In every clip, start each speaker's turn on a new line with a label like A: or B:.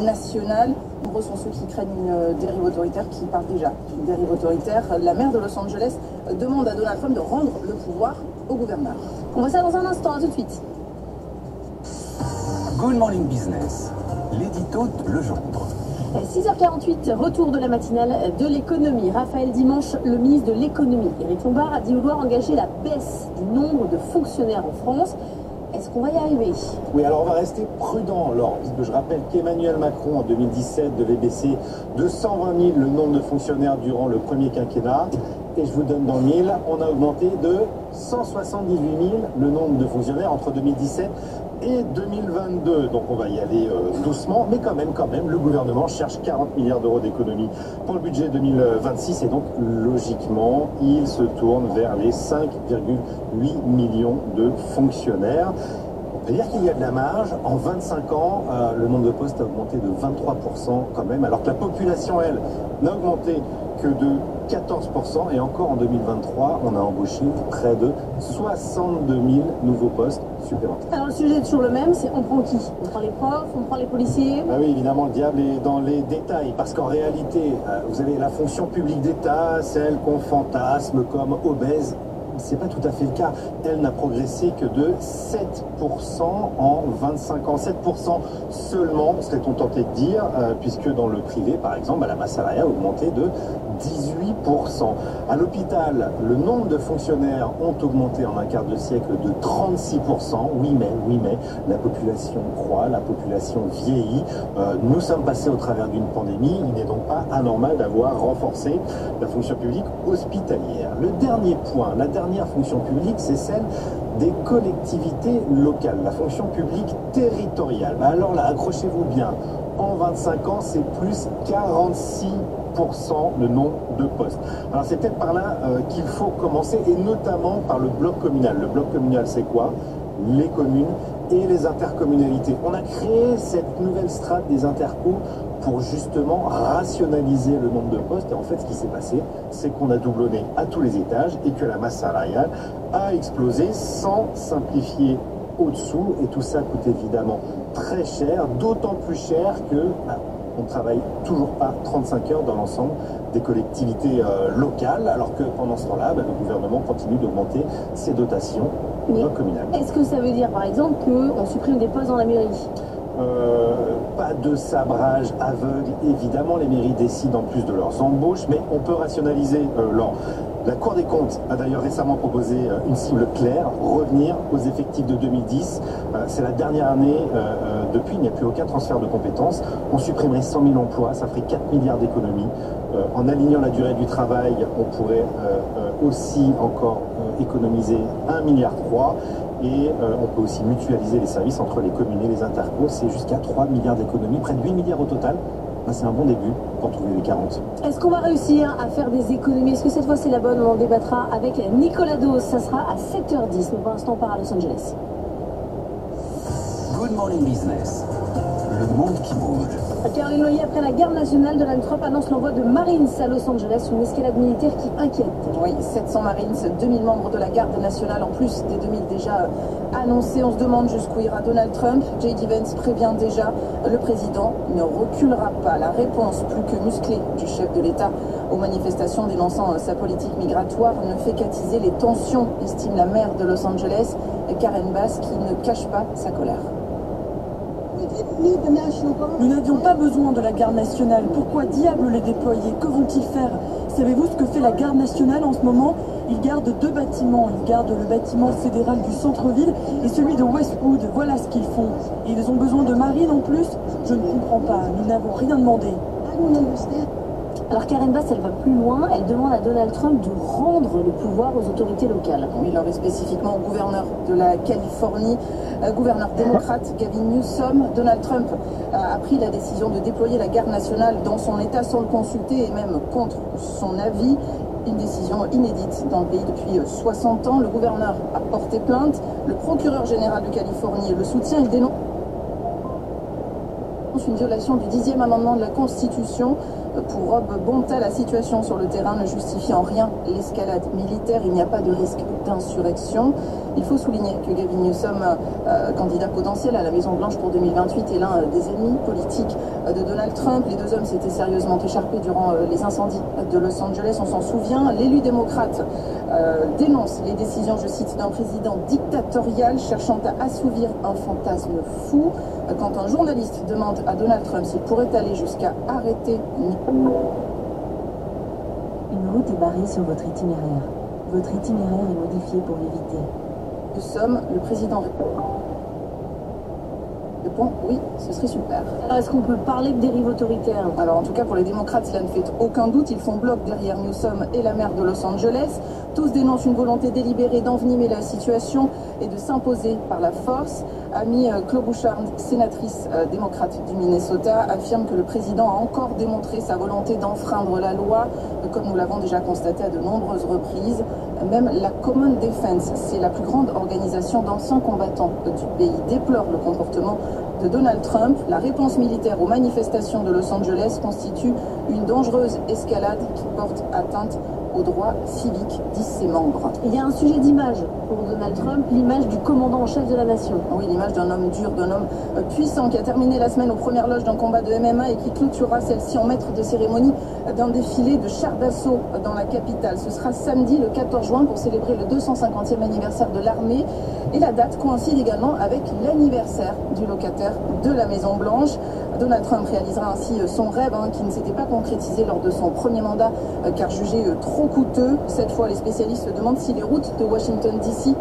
A: nationale. Nombreux sont ceux qui craignent une dérive autoritaire, qui parlent déjà d'une dérive autoritaire. La maire de Los Angeles demande à Donald Trump de rendre le pouvoir au gouverneur. On voit ça dans un instant, à tout de suite.
B: Good Morning Business, l'édito de Legendre.
C: 6h48, retour de la matinale de l'économie. Raphaël Dimanche, le ministre de l'économie, Éric Lombard, a dit vouloir engager la baisse du nombre de fonctionnaires en France. Est-ce qu'on va y arriver?
D: Oui, alors on va rester prudent, Laure, puisque je rappelle qu'Emmanuel Macron, en 2017, devait baisser de 120 000 le nombre de fonctionnaires durant le premier quinquennat. Et je vous donne dans le mille, on a augmenté de 178 000 le nombre de fonctionnaires entre 2017 et 2022. Donc on va y aller doucement, mais quand même, le gouvernement cherche 40 milliards d'euros d'économie pour le budget 2026. Et donc, logiquement, il se tourne vers les 5,8 millions de fonctionnaires. On peut dire qu'il y a de la marge. En 25 ans, le nombre de postes a augmenté de 23% quand même, alors que la population, elle, n'a augmenté que de 14%. Et encore en 2023, on a embauché près de 62 000 nouveaux postes supplémentaires.
C: Alors le sujet est toujours le même, c'est on prend qui? On prend les profs, on prend les policiers?
D: Ah oui, évidemment, le diable est dans les détails. Parce qu'en réalité, vous avez la fonction publique d'État, celle qu'on fantasme comme obèse. C'est pas tout à fait le cas. Elle n'a progressé que de 7% en 25 ans. 7% seulement, serait-on tenté de dire, puisque dans le privé, par exemple, la masse salariale a augmenté de 18%. À l'hôpital, le nombre de fonctionnaires ont augmenté en un quart de siècle de 36%. Oui, mais la population croît, la population vieillit. Nous sommes passés au travers d'une pandémie. Il n'est donc pas anormal d'avoir renforcé la fonction publique hospitalière. Le dernier point, la dernière fonction publique, c'est celle des collectivités locales, la fonction publique territoriale. Alors là, accrochez-vous bien, en 25 ans, c'est plus 46% le nombre de postes. Alors c'est peut-être par là qu'il faut commencer, et notamment par le bloc communal. Le bloc communal, c'est quoi? Les communes et les intercommunalités. On a créé cette nouvelle strate des intercos pour justement rationaliser le nombre de postes. Et en fait, ce qui s'est passé, c'est qu'on a doublonné à tous les étages et que la masse salariale a explosé sans simplifier au-dessous. Et tout ça coûte évidemment très cher, d'autant plus cher que on ne travaille toujours pas 35 heures dans l'ensemble des collectivités locales, alors que pendant ce temps-là, le gouvernement continue d'augmenter ses dotations communales.
C: Est-ce que ça veut dire, par exemple, qu'on supprime des postes dans la mairie?
D: Pas de sabrage aveugle, évidemment, les mairies décident en plus de leurs embauches, mais on peut rationaliser La Cour des comptes a d'ailleurs récemment proposé une cible claire, revenir aux effectifs de 2010. C'est la dernière année depuis, il n'y a plus aucun transfert de compétences. On supprimerait 100 000 emplois, ça ferait 4 milliards d'économies. En alignant la durée du travail, on pourrait aussi encore économiser 1,3 milliard. Et on peut aussi mutualiser les services entre les communes et les intercos. C'est jusqu'à 3 milliards d'économies, près de 8 milliards au total. C'est un bon début pour trouver les 40.
C: Est-ce qu'on va réussir à faire des économies? Est-ce que cette fois c'est la bonne? On en débattra avec Nicolas Dos. Ça sera à 7h10. Mais pour l'instant, on part à Los Angeles.
B: Good Morning Business, le monde qui bouge.
C: Caroline Loyer, après la guerre nationale, Donald Trump annonce l'envoi de Marines à Los Angeles, une escalade militaire qui inquiète.
A: Oui, 700 Marines, 2000 membres de la garde nationale en plus des 2000 déjà annoncés. On se demande jusqu'où ira Donald Trump. J.D. Vance prévient déjà, le président ne reculera pas. La réponse plus que musclée du chef de l'État aux manifestations dénonçant sa politique migratoire ne fait qu'attiser les tensions, estime la maire de Los Angeles, Karen Bass, qui ne cache pas sa colère.
E: Nous n'avions pas besoin de la garde nationale. Pourquoi diable les déployer? Que vont-ils faire? Savez-vous ce que fait la garde nationale en ce moment? Ils gardent 2 bâtiments. Ils gardent le bâtiment fédéral du centre-ville et celui de Westwood. Voilà ce qu'ils font. Et ils ont besoin de marines en plus? Je ne comprends pas. Nous n'avons rien demandé.
C: Alors Karen Bass, elle va plus loin. Elle demande à Donald Trump de rendre le pouvoir aux autorités locales.
A: Oui, il en est spécifiquement au gouverneur de la Californie, gouverneur démocrate Gavin Newsom. Donald Trump a pris la décision de déployer la garde nationale dans son État sans le consulter et même contre son avis. Une décision inédite dans le pays depuis 60 ans. Le gouverneur a porté plainte. Le procureur général de Californie le soutient. Il dénonce une violation du 10e amendement de la Constitution. Pour Rob Bonta, la situation sur le terrain ne justifie en rien l'escalade militaire. Il n'y a pas de risque d'insurrection. Il faut souligner que Gavin Newsom, candidat potentiel à la Maison-Blanche pour 2028, est l'un des ennemis politiques de Donald Trump. Les deux hommes s'étaient sérieusement écharpés durant les incendies de Los Angeles, on s'en souvient. L'élu démocrate dénonce les décisions, je cite, d'un président dictatorial cherchant à assouvir un fantasme fou. Quand un journaliste demande à Donald Trump s'il pourrait aller jusqu'à arrêter...
F: Une route est barrée sur votre itinéraire. Votre itinéraire est modifié pour l'éviter.
A: Nous sommes, le président répond, oui, ce serait super.
C: Alors est-ce qu'on peut parler de dérive autoritaire?
A: Alors en tout cas pour les démocrates, cela ne fait aucun doute. Ils font bloc derrière Newsom et la maire de Los Angeles. Tous dénoncent une volonté délibérée d'envenimer la situation et de s'imposer par la force. Amy Klobuchar, sénatrice démocrate du Minnesota, affirme que le président a encore démontré sa volonté d'enfreindre la loi, comme nous l'avons déjà constaté à de nombreuses reprises. Même la Common Defense, c'est la plus grande organisation d'anciens combattants du pays, déplore le comportement de Donald Trump. La réponse militaire aux manifestations de Los Angeles constitue une dangereuse escalade qui porte atteinte aux droits civiques, disent ses membres.
C: Il y a un sujet d'image pour Donald Trump, l'image du commandant en chef de la nation.
A: Oui, l'image d'un homme dur, d'un homme puissant qui a terminé la semaine aux premières loges d'un combat de MMA et qui clôturera celle-ci en maître de cérémonie d'un défilé de chars d'assaut dans la capitale. Ce sera samedi le 14 juin pour célébrer le 250e anniversaire de l'armée et la date coïncide également avec l'anniversaire du locataire de la Maison-Blanche. Donald Trump réalisera ainsi son rêve qui ne s'était pas concrétisé lors de son premier mandat car jugé trop coûteux. Cette fois, les spécialistes se demandent si les routes de Washington DC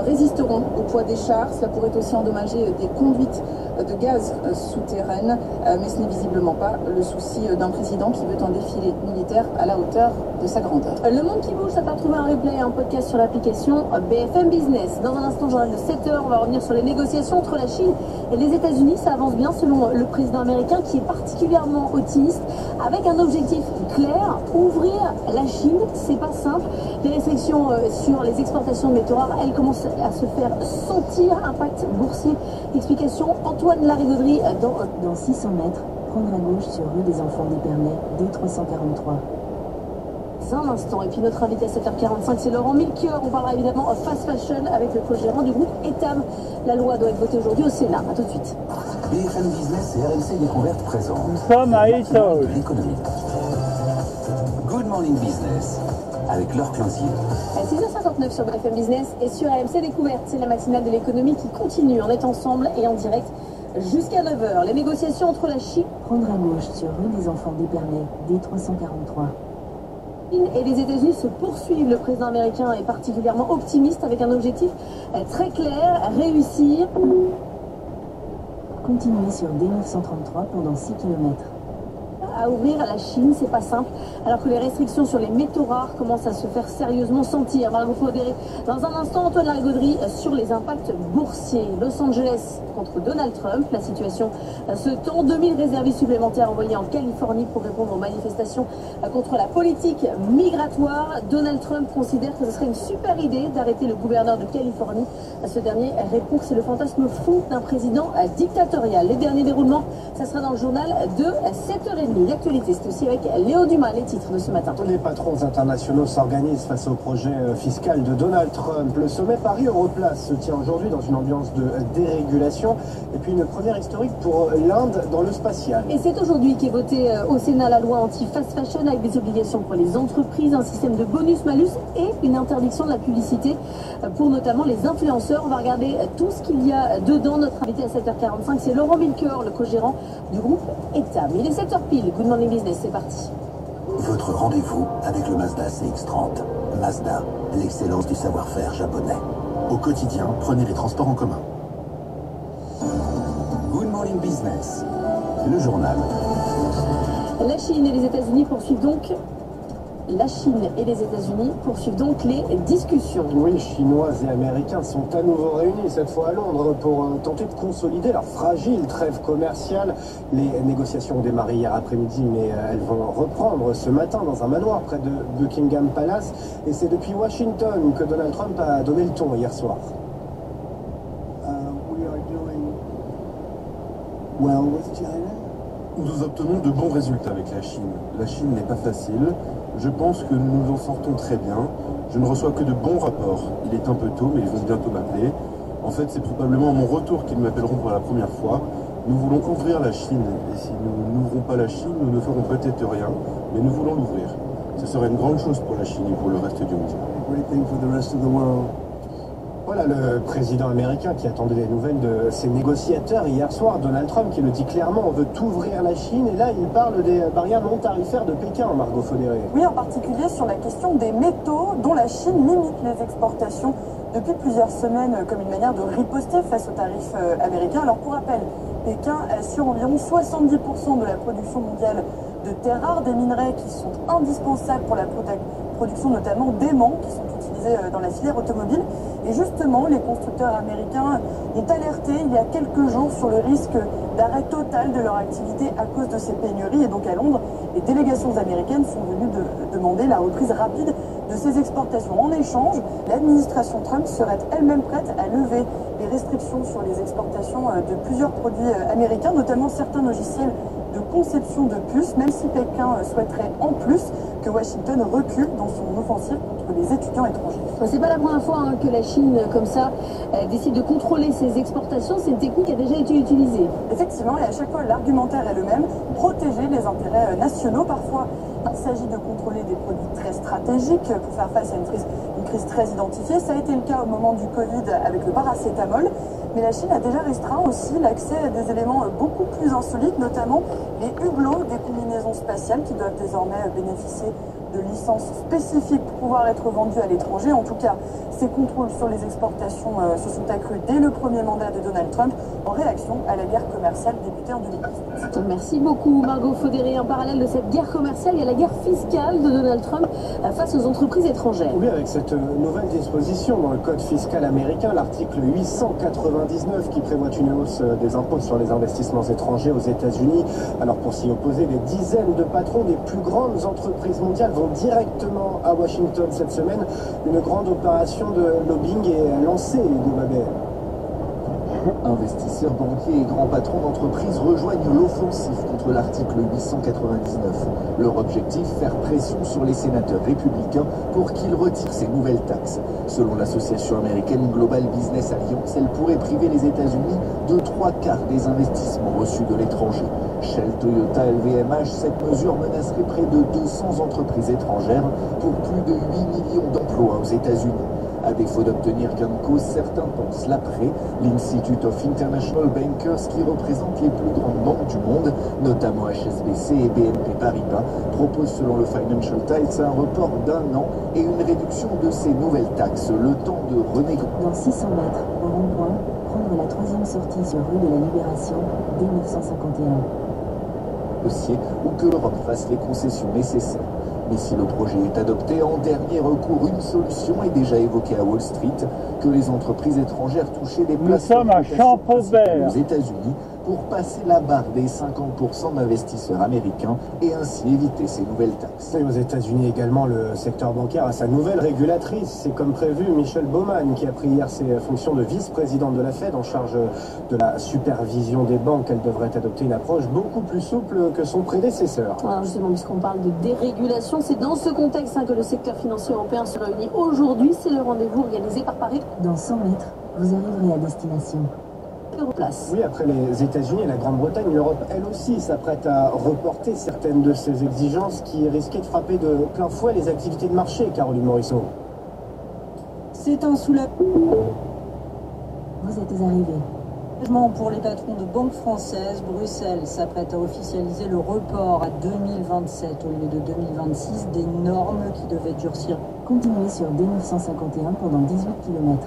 A: résisteront au poids des chars. Cela pourrait aussi endommager des conduites de gaz souterraines, mais ce n'est visiblement pas le souci d'un président qui veut un défilé militaire à la hauteur de sa grandeur.
C: Le monde qui bouge, ça peut retrouver un replay et un podcast sur l'application BFM Business. Dans un instant, journal de 7h, on va revenir sur les négociations entre la Chine et les États-Unis. Ça avance bien selon le président américain qui est particulièrement optimiste avec un objectif clair, ouvrir la Chine. C'est pas simple. Les restrictions sur les exportations de métaux rares, elles commencent à se faire sentir. Impact boursier. Explication, Antoine Larigauderie
F: Dans 600 mètres, prendre à gauche sur rue des Enfants d'Épernay, D343.
C: Un instant. Et puis notre invité à 7h45, c'est Laurent Milchior. On parlera évidemment fast fashion avec le co-gérant du groupe Etam. La loi doit être votée aujourd'hui au Sénat. A tout de suite.
B: BFM Business et RMC Découverte présentent
G: Nous sommes à Etoile.
B: l'économie. Good Morning Business avec Laure Clancy.
C: À 6h59 sur BFM Business et sur RMC Découverte. C'est la matinale de l'économie qui continue. On est ensemble et en direct jusqu'à 9h. Les négociations entre la Chine
F: Prendre à gauche sur rue des Enfants d'Épernay, D343.
C: et les États-Unis se poursuivent. Le président américain est particulièrement optimiste avec un objectif très clair, réussir.
F: Continuez sur D933 pendant 6 km.
C: À ouvrir à la Chine, c'est pas simple, alors que les restrictions sur les métaux rares commencent à se faire sérieusement sentir. Margot Faudéré, dans un instant, Antoine Larigauderie sur les impacts boursiers. Los Angeles contre Donald Trump, la situation se tend. 2000 réservistes supplémentaires envoyés en Californie pour répondre aux manifestations contre la politique migratoire. Donald Trump considère que ce serait une super idée d'arrêter le gouverneur de Californie. Ce dernier répond que c'est le fantasme fou d'un président dictatorial. Les derniers déroulements, ça sera dans le journal de 7h30. L'actualité, c'est aussi avec Léo Dumas, les titres de ce matin.
D: Les patrons internationaux s'organisent face au projet fiscal de Donald Trump. Le sommet Paris-Europlace se tient aujourd'hui dans une ambiance de dérégulation. Et puis une première historique pour l'Inde dans le spatial.
C: Et c'est aujourd'hui qu'est votée au Sénat la loi anti-fast fashion avec des obligations pour les entreprises, un système de bonus-malus et une interdiction de la publicité pour notamment les influenceurs. On va regarder tout ce qu'il y a dedans. Notre invité à 7h45, c'est Laurent Milchior, le co-gérant du groupe Etam. Il est 7h pile. Good Morning Business, c'est parti.
B: Votre rendez-vous avec le Mazda CX-30. Mazda, l'excellence du savoir-faire japonais. Au quotidien, prenez les transports en commun. Good Morning Business, le journal.
C: La Chine et les États-Unis poursuivent donc les discussions.
D: Oui, Chinois et Américains sont à nouveau réunis, cette fois à Londres, pour tenter de consolider leur fragile trêve commerciale. Les négociations ont démarré hier après-midi, mais elles vont reprendre ce matin dans un manoir près de Buckingham Palace. Et c'est depuis Washington que Donald Trump a donné le ton hier soir.
H: We are doing well with China.
G: Nous obtenons de bons résultats avec la Chine. La Chine n'est pas facile. Je pense que nous nous en sortons très bien. Je ne reçois que de bons rapports. Il est un peu tôt, mais ils vont bientôt m'appeler. En fait, c'est probablement à mon retour qu'ils m'appelleront pour la première fois. Nous voulons ouvrir la Chine. Et si nous n'ouvrons pas la Chine, nous ne ferons peut-être rien. Mais nous voulons l'ouvrir. Ce serait une grande chose pour la Chine et pour le reste du monde.
D: Voilà le président américain qui attendait des nouvelles de ses négociateurs hier soir, Donald Trump, qui le dit clairement, on veut ouvrir la Chine. Et là, il parle des barrières non tarifaires de Pékin, Margot Faudéré.
E: Oui, en particulier sur la question des métaux dont la Chine limite les exportations depuis plusieurs semaines comme une manière de riposter face aux tarifs américains. Alors pour rappel, Pékin assure environ 70% de la production mondiale de terres rares, des minerais qui sont indispensables pour la production notamment d'aimants qui sont utilisés dans la filière automobile. Et justement, les constructeurs américains ont alerté il y a quelques jours sur le risque d'arrêt total de leur activité à cause de ces pénuries. Et donc à Londres, les délégations américaines sont venues demander la reprise rapide de ces exportations. En échange, l'administration Trump serait elle-même prête à lever les restrictions sur les exportations de plusieurs produits américains, notamment certains logiciels de conception de puces, même si Pékin souhaiterait en plus que Washington recule dans son offensive contre les étudiants étrangers.
C: C'est pas la première fois que la Chine, comme ça, décide de contrôler ses exportations. Cette technique a déjà été utilisée.
E: Effectivement, et à chaque fois, l'argumentaire est le même, protéger les intérêts nationaux. Parfois, il s'agit de contrôler des produits très stratégiques pour faire face à une crise très identifiée. Ça a été le cas au moment du Covid avec le paracétamol. Mais la Chine a déjà restreint aussi l'accès à des éléments beaucoup plus insolites, notamment les hublots des combinaisons spatiales qui doivent désormais bénéficier de licences spécifiques pour pouvoir être vendus à l'étranger. En tout cas, ces contrôles sur les exportations se sont accrus dès le premier mandat de Donald Trump en réaction à la guerre commerciale débutée en 2018.
C: Merci beaucoup Margot Faudéré. En parallèle de cette guerre commerciale, il y a la guerre fiscale de Donald Trump face aux entreprises étrangères.
D: Oui, avec cette nouvelle disposition dans le code fiscal américain, l'article 899 qui prévoit une hausse des impôts sur les investissements étrangers aux États-Unis. Alors pour s'y opposer, des dizaines de patrons des plus grandes entreprises mondiales vont directement à Washington cette semaine. Une grande opération de lobbying est lancée, Hugo Babert.
H: Investisseurs, banquiers et grands patrons d'entreprises rejoignent l'offensive contre l'article 899. Leur objectif, faire pression sur les sénateurs républicains pour qu'ils retirent ces nouvelles taxes. Selon l'association américaine Global Business Alliance, elle pourrait priver les États-Unis de 3/4 des investissements reçus de l'étranger. Shell, Toyota, LVMH, cette mesure menacerait près de 200 entreprises étrangères pour plus de 8 millions d'emplois aux États-Unis. À défaut d'obtenir gain de cause, certains pensent l'après. L'Institute of International Bankers, qui représente les plus grandes banques du monde, notamment HSBC et BNP Paribas, propose selon le Financial Times un report d'1 an et une réduction de ces nouvelles taxes, le temps de renégocier.
F: Dans 600 mètres, au rond-point, prendre la 3e sortie sur rue de la Libération, dès 1951.
H: Ou que l'Europe fasse les concessions nécessaires. Mais si le projet est adopté, en dernier recours, une solution est déjà évoquée à Wall Street, que les entreprises étrangères touchaient des places aux États-Unis pour passer la barre des 50% d'investisseurs américains et ainsi éviter ces nouvelles taxes.
D: Et aux États-Unis également, le secteur bancaire a sa nouvelle régulatrice. C'est comme prévu Michelle Bowman qui a pris hier ses fonctions de vice-présidente de la Fed en charge de la supervision des banques. Elle devrait adopter une approche beaucoup plus souple que son prédécesseur.
C: Alors justement, puisqu'on parle de dérégulation, c'est dans ce contexte que le secteur financier européen se réunit aujourd'hui. C'est le rendez-vous organisé par Paris.
F: Dans 100 mètres, vous arriverez à destination.
C: Place.
D: Oui, après les États-Unis et la Grande-Bretagne, l'Europe, elle aussi, s'apprête à reporter certaines de ses exigences qui risquaient de frapper de plein fouet les activités de marché, Caroline Morisseau.
E: C'est un soulagement
F: Vous êtes arrivés.
I: Pour les patrons de banques françaises, Bruxelles s'apprête à officialiser le report à 2027 au lieu de 2026 des normes qui devaient durcir.
F: Continuez sur D951 pendant 18 km.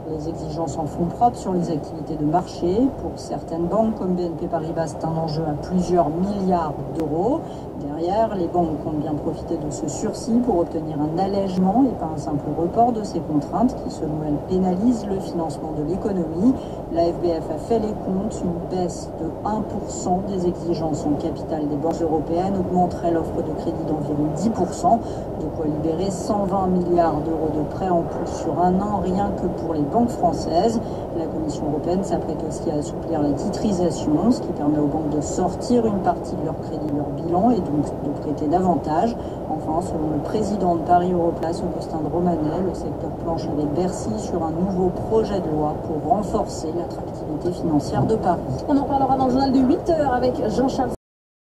I: Les exigences en fonds propres sur les activités de marché. Pour certaines banques comme BNP Paribas, c'est un enjeu à plusieurs milliards d'euros. Derrière, les banques comptent bien profiter de ce sursis pour obtenir un allègement et pas un simple report de ces contraintes qui, selon elles, pénalisent le financement de l'économie. La FBF a fait les comptes. Une baisse de 1% des exigences en capital des banques européennes augmenterait l'offre de crédit d'environ 10%, de quoi libérer 120 milliards d'euros de prêts en plus sur un an, rien que pour les banques banques françaises. La Commission européenne s'apprête aussi à assouplir la titrisation, ce qui permet aux banques de sortir une partie de leur crédit de leur bilan et donc de prêter davantage. Enfin, selon le président de Paris Europlace, Augustin de Romanet, le secteur planche avec Bercy sur un nouveau projet de loi pour renforcer l'attractivité financière de Paris.
C: On en parlera dans le journal de 8h avec Jean-Charles